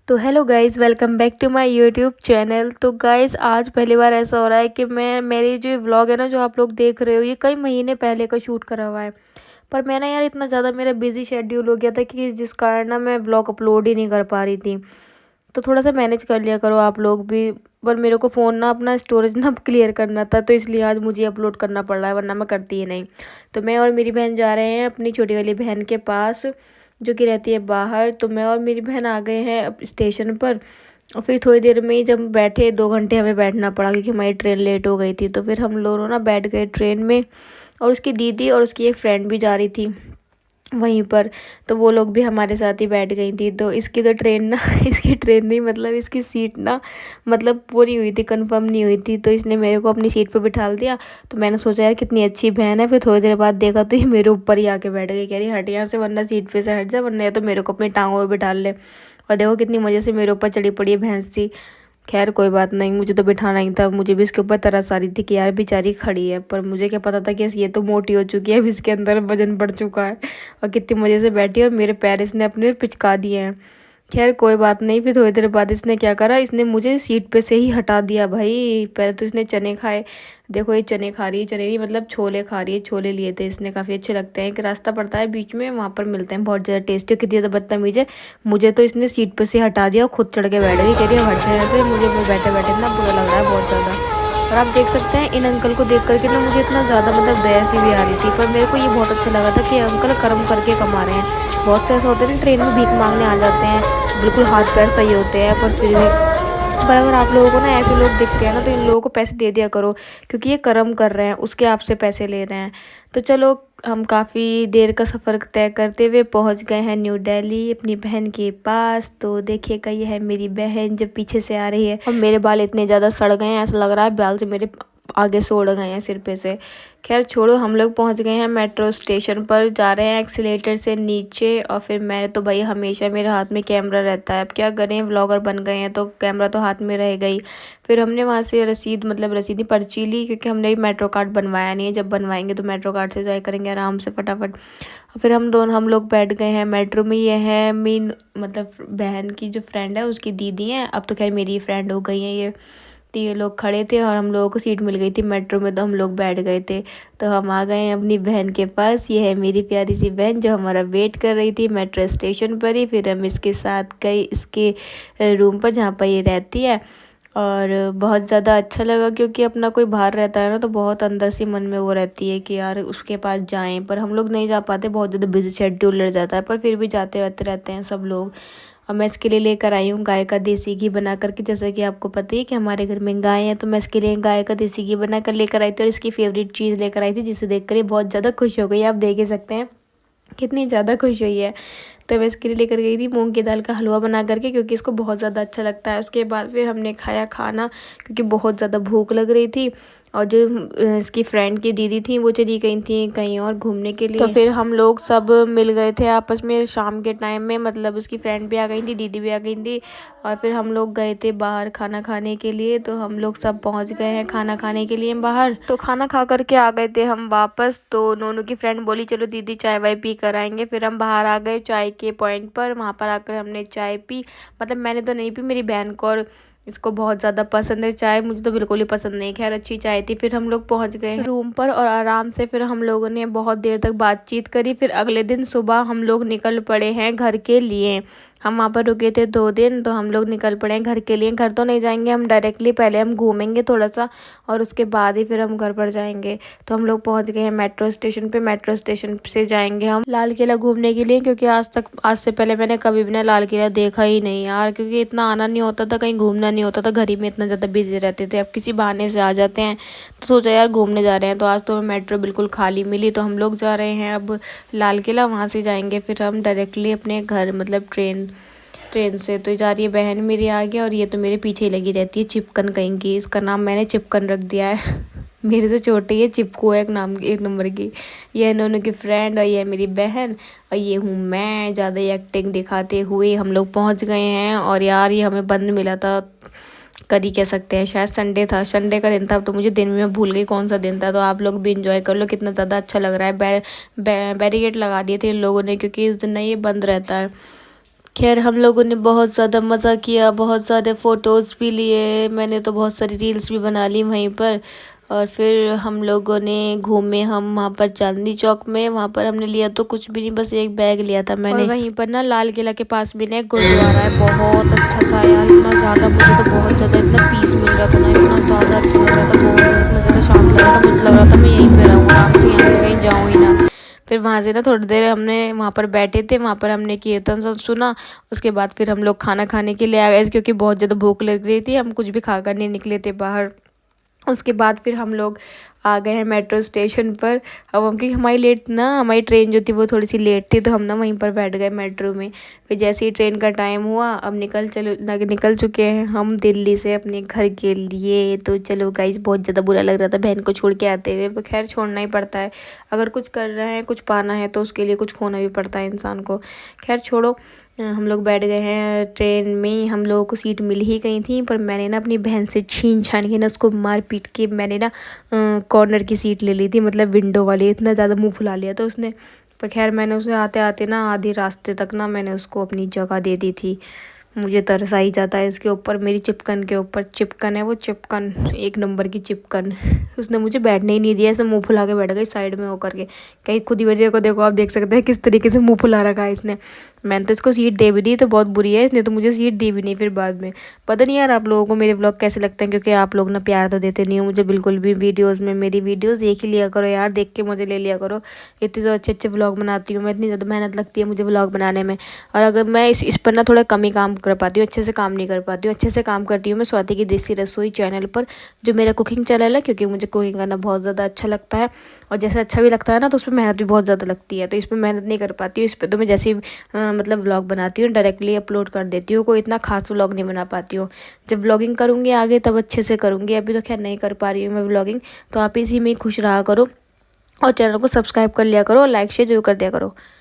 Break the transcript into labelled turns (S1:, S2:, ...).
S1: तो hello guys, welcome back to my YouTube channel. तो guys आज पहली बार ऐसा हो रहा है कि मेरी जो व्लॉग है ना, जो आप लोग देख रहे हो, ये कई महीने पहले का शूट करा हुआ है। पर मैं ना यार इतना ज़्यादा मेरा बिजी शेड्यूल हो गया था कि जिस कारण ना मैं व्लॉग अपलोड ही नहीं कर पा रही थी। तो थोड़ा सा मैनेज कर लिया करो आप लोग भी। पर मेरे को फ़ोन ना अपना स्टोरेज ना क्लियर करना था, तो इसलिए आज मुझे अपलोड करना पड़ रहा है, वरना मैं करती ही नहीं। तो मैं और मेरी बहन जा रहे हैं अपनी छोटी वाली बहन के पास, जो कि रहती है बाहर। तो मैं और मेरी बहन आ गए हैं स्टेशन पर। और फिर थोड़ी देर में ही जब बैठे, 2 घंटे हमें बैठना पड़ा क्योंकि हमारी ट्रेन लेट हो गई थी। तो फिर हम लोग ना बैठ गए ट्रेन में, और उसकी दीदी और उसकी एक फ्रेंड भी जा रही थी वहीं पर। तो वो लोग भी हमारे साथ ही बैठ गई थी। तो इसकी तो ट्रेन ना इसकी ट्रेन नहीं, मतलब इसकी सीट ना, मतलब वो नहीं हुई थी, कंफर्म नहीं हुई थी। तो इसने मेरे को अपनी सीट पे बिठा दिया। तो मैंने सोचा यार कितनी अच्छी बहन है। फिर थोड़ी देर बाद देखा तो ये मेरे ऊपर ही आके बैठ गई, कह रही हट यहाँ से, वरना सीट पे से हट जा, वरना या तो मेरे को अपनी टांगों में बिठा ले। और देखो कितनी मज़े से मेरे ऊपर चढ़ी पड़ी है भैंस सी। खैर कोई बात नहीं, मुझे तो बिठाना ही था। मुझे भी इसके ऊपर तरस आ रही थी कि यार बेचारी खड़ी है, पर मुझे क्या पता था कि ये तो मोटी हो चुकी है, अब इसके अंदर वजन बढ़ चुका है। और कितनी मज़े से बैठी है, और मेरे पैर इसने अपने पिचका दिए हैं। खैर कोई बात नहीं। फिर थोड़ी देर बाद इसने क्या करा, इसने मुझे सीट पे से ही हटा दिया भाई। पहले तो इसने चने खाए, देखो ये चने खा रही है, चने नहीं मतलब छोले खा रही है। छोले लिए थे इसने, काफ़ी अच्छे लगते हैं। एक रास्ता पड़ता है बीच में, वहाँ पर मिलते हैं, बहुत ज़्यादा टेस्टी। कितनी ज़्यादा बदतमीज है, मुझे तो इसने सीट पे से हटा दिया और खुद चढ़ के बैठ गई। कह रही है हट जाए से, मुझे वो बैठे बैठे ना बुरा लग रहा है बहुत ज़्यादा। और आप देख सकते हैं इन अंकल को देख करके ना मुझे इतना ज़्यादा मतलब दया सी भी आ रही थी। पर मेरे को ये बहुत अच्छा लगा था कि अंकल कर्म करके कमा रहे हैं। बहुत से ऐसा होता है ना, ट्रेन में भीख मांगने आ जाते हैं, बिल्कुल हाथ पैर सही होते हैं, पर फिर भी। पर अगर आप लोगों को ना ऐसे लोग दिखते हैं ना, तो इन लोगों को पैसे दे दिया करो, क्योंकि ये कर्म कर रहे हैं, उसके आपसे पैसे ले रहे हैं। तो चलो, हम काफ़ी देर का सफ़र तय करते हुए पहुंच गए हैं न्यू दिल्ली अपनी बहन के पास। तो देखिएगा, ये है मेरी बहन जो पीछे से आ रही है। और मेरे बाल इतने ज़्यादा सड़ गए हैं, ऐसा लग रहा है बाल से मेरे आगे से उड़ गए हैं सिर पे से। खैर छोड़ो, हम लोग पहुंच गए हैं मेट्रो स्टेशन पर, जा रहे हैं एक्सीलेटर से नीचे। और फिर मैंने तो भाई हमेशा मेरे हाथ में कैमरा रहता है, अब क्या करें, व्लॉगर बन गए हैं तो कैमरा तो हाथ में रह गई। फिर हमने वहाँ से रसीद, मतलब रसीदी पर्ची ली, क्योंकि हमने भी मेट्रो कार्ड बनवाया नहीं है। जब बनवाएंगे तो मेट्रो कार्ड से जाया करेंगे आराम से फटाफट। और फिर हम लोग बैठ गए हैं मेट्रो में। ये है मीन, मतलब बहन की जो फ्रेंड है उसकी दीदी हैं, अब तो खैर मेरी फ्रेंड हो गई हैं ये। तो ये लोग खड़े थे और हम लोगों को सीट मिल गई थी मेट्रो में, तो हम लोग बैठ गए थे। तो हम आ गए हैं अपनी बहन के पास। ये है मेरी प्यारी सी बहन जो हमारा वेट कर रही थी मेट्रो स्टेशन पर ही। फिर हम इसके साथ गए इसके रूम पर, जहाँ पर ये रहती है। और बहुत ज़्यादा अच्छा लगा, क्योंकि अपना कोई बाहर रहता है ना, तो बहुत अंदर से मन में वो रहती है कि यार उसके पास जाएं। पर हम लोग नहीं जा पाते, बहुत ज़्यादा बिजी शेड्यूल लग जाता है, पर फिर भी जाते रहते रहते हैं सब लोग। और मैं इसके लिए लेकर आई हूँ गाय का देसी घी बना करके। जैसा कि आपको पता है कि हमारे घर में गाय है, तो मैं इसके लिए गाय का देसी घी बना कर लेकर आई थी। और इसकी फेवरेट चीज़ लेकर आई थी, जिसे देखकर ये बहुत ज़्यादा खुश हो गई। आप देख ही सकते हैं कितनी ज़्यादा खुश हुई है। तो मैं इसके लिए लेकर गई थी मूंग की दाल का हलवा बना करके, क्योंकि इसको बहुत ज़्यादा अच्छा लगता है। उसके बाद फिर हमने खाया खाना, क्योंकि बहुत ज़्यादा भूख लग रही थी। और जो इसकी फ्रेंड की दीदी थी वो चली गई थी कहीं और घूमने के लिए। तो फिर हम लोग सब मिल गए थे आपस में शाम के टाइम में, मतलब उसकी फ्रेंड भी आ गई थी, दीदी भी आ गई थी। और फिर हम लोग गए थे बाहर खाना खाने के लिए। तो हम लोग सब पहुंच गए हैं खाना खाने के लिए बाहर। तो खाना खा करके आ गए थे हम वापस। तो नोनू की फ्रेंड बोली चलो दीदी चाय वाय पी कर आएंगे। फिर हम बाहर आ गए चाय के पॉइंट पर, वहाँ पर आकर हमने चाय पी। मतलब मैंने तो नहीं पी, मेरी बहन को और इसको बहुत ज़्यादा पसंद है चाय, मुझे तो बिल्कुल ही पसंद नहीं। खैर अच्छी चाय थी। फिर हम लोग पहुँच गए रूम पर, और आराम से फिर हम लोगों ने बहुत देर तक बातचीत करी। फिर अगले दिन सुबह हम लोग निकल पड़े हैं घर के लिए। हम वहाँ पर रुके थे 2 दिन, तो हम लोग निकल पड़े हैं घर के लिए। घर तो नहीं जाएंगे हम डायरेक्टली, पहले हम घूमेंगे थोड़ा सा, और उसके बाद ही फिर हम घर पर जाएंगे। तो हम लोग पहुँच गए हैं मेट्रो स्टेशन पे। मेट्रो स्टेशन से जाएंगे हम लाल किला घूमने के लिए, क्योंकि आज से पहले मैंने कभी भी ना लाल किला देखा ही नहीं यार, क्योंकि इतना आना नहीं होता था, कहीं घूमना नहीं होता था, घर ही में इतना ज़्यादा बिजी रहते थे। अब किसी बहाने से आ जाते हैं, तो सोचा यार घूमने जा रहे हैं। तो आज तो मेट्रो बिल्कुल खाली मिली, तो हम लोग जा रहे हैं अब लाल किला। वहाँ से जाएंगे फिर हम डायरेक्टली अपने घर, मतलब ट्रेन से। तो जा रही है बहन मेरी आगे, और ये तो मेरे पीछे ही लगी रहती है, चिपकन कहेंगी। इसका नाम मैंने चिपकन रख दिया है मेरे से छोटी है, चिपकू है एक नंबर की। ये है नोनू की फ्रेंड, और ये है मेरी बहन, और ये हूँ मैं। ज़्यादा एक्टिंग दिखाते हुए हम लोग पहुँच गए हैं। और यार ये हमें बंद मिला था, कर ही कह सकते हैं, शायद संडे था, संडे का दिन था। अब तो मुझे दिन में मैं भूल गई कौन सा दिन था। तो आप लोग भी इंजॉय कर लो, कितना ज़्यादा अच्छा लग रहा है। बैरिकेड लगा दिए थे इन लोगों ने, क्योंकि इस दिन ना ये बंद रहता है। खैर हम लोगों ने बहुत ज़्यादा मज़ा किया, बहुत ज़्यादा फ़ोटोज़ भी लिए, मैंने तो बहुत सारी रील्स भी बना ली वहीं पर। और फिर हम लोगों ने घूमे हम वहाँ पर चांदनी चौक में, वहाँ पर हमने लिया तो कुछ भी नहीं, बस एक बैग लिया था मैंने। और वहीं पर ना लाल किला के पास भी ना एक गुरुद्वारा है, बहुत अच्छा सा यार, इतना ज़्यादा मुझे तो बहुत ज़्यादा इतना पीस मिल रहा था ना, इतना ज़्यादा अच्छा लग रहा था, बहुत ज़्यादा इतना ज़्यादा शांत लग रहा था, मुझे लग रहा था मैं यहीं पर रहूँ आराम से, यहाँ से कहीं जाऊँ ही ना। फिर वहाँ से ना थोड़ी देर हमने वहाँ पर बैठे थे, वहाँ पर हमने कीर्तन सब सुना। उसके बाद फिर हम लोग खाना खाने के लिए आ गए, क्योंकि बहुत ज़्यादा भूख लग रही थी, हम कुछ भी खाकर नहीं निकले थे बाहर। उसके बाद फिर हम लोग आ गए हैं मेट्रो स्टेशन पर। अब हम क्योंकि हमारी ट्रेन जो थी वो थोड़ी सी लेट थी, तो हम ना वहीं पर बैठ गए मेट्रो में। फिर जैसे ही ट्रेन का टाइम हुआ, अब निकल चुके हैं हम दिल्ली से अपने घर के लिए। तो चलो गाइस, बहुत ज़्यादा बुरा लग रहा था बहन को छोड़ के आते हुए, पर खैर छोड़ना ही पड़ता है। अगर कुछ कर रहे हैं, कुछ पाना है, तो उसके लिए कुछ खोना भी पड़ता है इंसान को। खैर छोड़ो, हम लोग बैठ गए हैं ट्रेन में। हम लोगों को सीट मिल ही गई थी, पर मैंने ना अपनी बहन से छीन छान के ना उसको मार पीट के मैंने ना कॉर्नर की सीट ले ली थी, मतलब विंडो वाली। इतना ज़्यादा मुंह फुला लिया था उसने। पर खैर मैंने उसे आते आते ना आधी रास्ते तक ना मैंने उसको अपनी जगह दे दी थी। मुझे तरस आ ही जाता है इसके ऊपर, मेरी चिपकन के ऊपर। चिपकन है वो, चिपकन, एक नंबर की चिपकन। उसने मुझे बैठने ही नहीं दिया, ऐसे मुंह फुला के बैठ गई साइड में होकर के। कहीं खुद ही मेरे को देखो, आप देख सकते हैं किस तरीके से मुंह फुला रखा है इसने। मैंने तो इसको सीट दे भी दी, तो बहुत बुरी है, इसने तो मुझे सीट दी भी नहीं फिर बाद में। पता नहीं यार आप लोगों को मेरे व्लॉग कैसे लगते हैं, क्योंकि आप लोग ना प्यार तो देते नहीं हो मुझे बिल्कुल भी वीडियोज़ में। मेरी वीडियोज़ देख ही लिया करो यार, देख के मज़े ले लिया करो। इतने जो अच्छे अच्छे व्लॉग बनाती हूँ मैं, इतनी ज़्यादा मेहनत लगती है मुझे व्लॉग बनाने में। और अगर मैं इस पर ना थोड़ा कम ही काम कर पाती हूँ, अच्छे से काम नहीं कर पाती हूँ। अच्छे से काम करती हूँ मैं स्वाति की देसी रसोई चैनल पर, जो मेरा कुकिंग चैनल है, क्योंकि मुझे कुकिंग करना बहुत ज़्यादा अच्छा लगता है। और जैसे अच्छा भी लगता है ना, तो उस पर मेहनत भी बहुत ज़्यादा लगती है, तो इस पर मेहनत नहीं कर पाती हूँ। इस पर तो मैं जैसे मतलब व्लॉग बनाती हूँ डायरेक्टली अपलोड कर देती हूँ, कोई इतना खास व्लॉग नहीं बना पाती हूँ। जब व्लॉगिंग करूँगी आगे तब अच्छे से करूँगी, अभी तो खैर नहीं कर पा रही हूँ मैं व्लॉगिंग। तो आप इसी में खुश रहा करो, और चैनल को सब्सक्राइब कर लिया करो, और लाइक शेयर जरूर कर दिया करो।